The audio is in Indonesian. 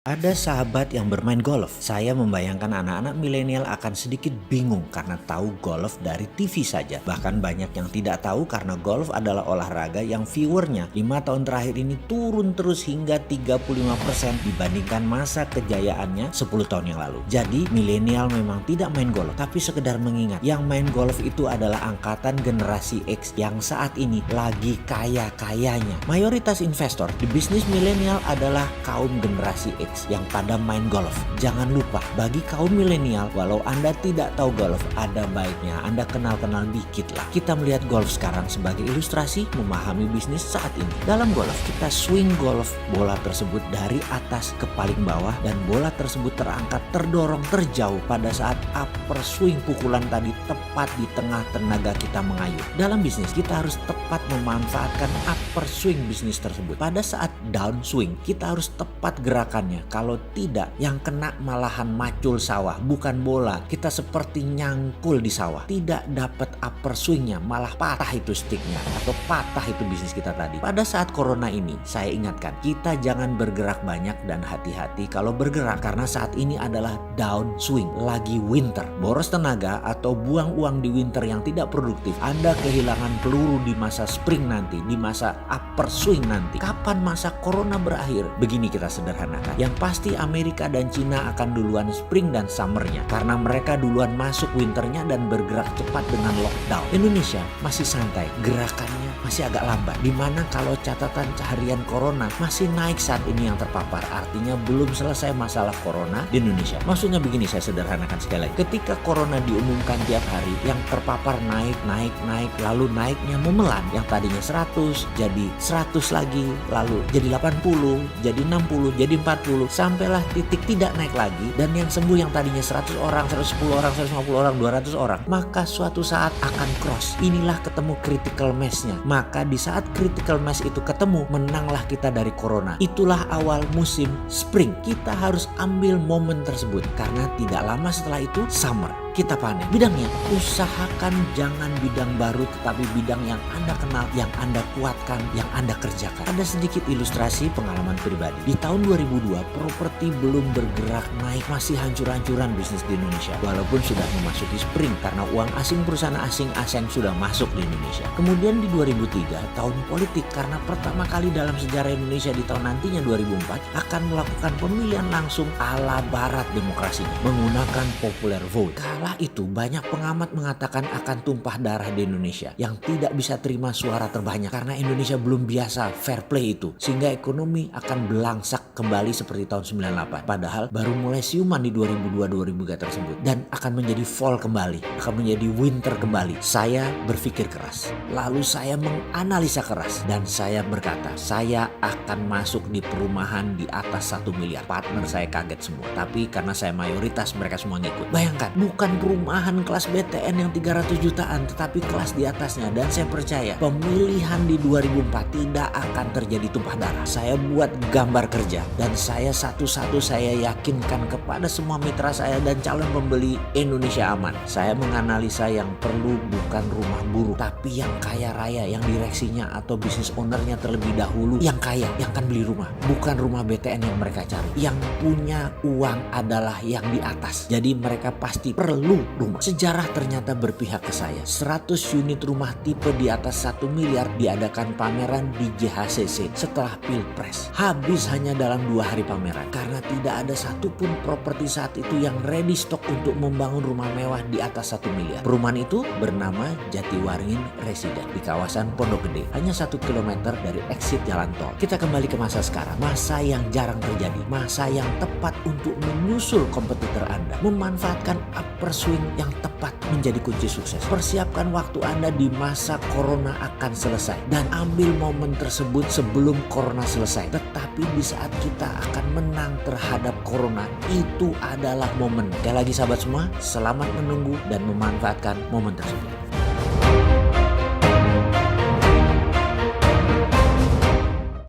Ada sahabat yang bermain golf. Saya membayangkan anak-anak milenial akan sedikit bingung karena tahu golf dari TV saja. Bahkan banyak yang tidak tahu karena golf adalah olahraga yang viewernya 5 tahun terakhir ini turun terus hingga 35% dibandingkan masa kejayaannya 10 tahun yang lalu. Jadi milenial memang tidak main golf, tapi sekedar mengingat yang main golf itu adalah angkatan generasi X yang saat ini lagi kaya-kayanya. Mayoritas investor di bisnis milenial adalah kaum generasi X yang pada main golf. Jangan lupa, bagi kaum milenial, walau Anda tidak tahu golf, ada baiknya Anda kenal-kenal dikit lah. Kita melihat golf sekarang sebagai ilustrasi memahami bisnis saat ini. Dalam golf, kita swing golf bola tersebut dari atas ke paling bawah dan bola tersebut terangkat terdorong terjauh pada saat upper swing pukulan tadi tepat di tengah tenaga kita mengayuh. Dalam bisnis, kita harus tepat memanfaatkan upper swing bisnis tersebut. Pada saat down swing, kita harus tepat gerakannya. Kalau tidak, yang kena malahan macul sawah, bukan bola. Kita seperti nyangkul di sawah. Tidak dapat upper swingnya, malah patah itu sticknya atau patah itu bisnis kita tadi. Pada saat corona ini, saya ingatkan, kita jangan bergerak banyak dan hati-hati kalau bergerak karena saat ini adalah down swing, lagi winter. Boros tenaga atau buang uang di winter yang tidak produktif, Anda kehilangan peluru di masa spring nanti, di masa upper swing nanti. Kapan masa corona berakhir? Begini kita sederhanakan. Yang pasti Amerika dan Cina akan duluan spring dan summernya karena mereka duluan masuk winternya dan bergerak cepat dengan lockdown. Indonesia masih santai, gerakannya masih agak lambat. Dimana kalau catatan harian corona masih naik saat ini yang terpapar, artinya belum selesai masalah corona di Indonesia. Maksudnya begini, saya sederhanakan sekali lagi. Ketika corona diumumkan tiap hari, yang terpapar naik, lalu naiknya memelan. Yang tadinya 100 jadi 100 lagi, lalu jadi 80, jadi 60, jadi 40, sampailah titik tidak naik lagi. Dan yang sembuh yang tadinya 100 orang, 110 orang, 150 orang, 200 orang, maka suatu saat akan cross. Inilah ketemu critical mass-nya. Maka di saat critical mass itu ketemu, menanglah kita dari corona. Itulah awal musim spring. Kita harus ambil momen tersebut karena tidak lama setelah itu summer. Kita panen. Bidangnya, usahakan jangan bidang baru tetapi bidang yang Anda kenal, yang Anda kuatkan, yang Anda kerjakan. Ada sedikit ilustrasi pengalaman pribadi. Di tahun 2002, properti belum bergerak naik, masih hancur-hancuran bisnis di Indonesia. Walaupun sudah memasuki spring karena uang asing, perusahaan asing sudah masuk di Indonesia. Kemudian di 2003, tahun politik karena pertama kali dalam sejarah Indonesia di tahun nantinya 2004 akan melakukan pemilihan langsung ala barat demokrasinya menggunakan popular vote. Kala itu banyak pengamat mengatakan akan tumpah darah di Indonesia yang tidak bisa terima suara terbanyak karena Indonesia belum biasa fair play itu, sehingga ekonomi akan belangsak kembali seperti tahun 98. Padahal baru mulai siuman di 2002-2003 tersebut dan akan menjadi fall kembali, akan menjadi winter kembali. Saya berpikir keras, lalu saya menganalisa keras dan saya berkata, saya akan masuk di perumahan di atas 1 miliar. Partner saya kaget semua, tapi karena saya mayoritas mereka semua ngikut. Bayangkan, bukan perumahan kelas BTN yang 300 jutaan, tetapi kelas di atasnya. Dan saya percaya pemilihan di 2004 tidak akan terjadi tumpah darah. Saya buat gambar kerja dan saya satu-satu saya yakinkan kepada semua mitra saya dan calon pembeli Indonesia Aman. Saya menganalisa yang perlu bukan rumah buruh, tapi yang kaya raya, yang direksinya atau bisnis ownernya terlebih dahulu yang kaya, yang akan beli rumah. Bukan rumah BTN yang mereka cari. Yang punya uang adalah yang di atas. Jadi mereka pasti perlu rumah. Sejarah ternyata berpihak ke saya. 100 unit rumah tipe di atas 1 miliar diadakan pameran di JHCC setelah Pilpres. Habis hanya dalam 2 hari pameran karena tidak ada satupun properti saat itu yang ready stock untuk membangun rumah mewah di atas 1 miliar. Perumahan itu bernama Jatiwaringin Residen di kawasan Pondok Gede, hanya 1 kilometer dari exit jalan tol. Kita kembali ke masa sekarang, masa yang jarang terjadi, masa yang tepat untuk menyusul kompetitor Anda, memanfaatkan upper swing yang tepat menjadi kunci sukses. Persiapkan waktu Anda di masa corona akan selesai dan ambil momen tersebut sebelum corona selesai. Tetapi di saat kita akan menang terhadap corona, itu adalah momen. Sekali lagi sahabat semua, selamat menunggu dan memanfaatkan momen tersebut.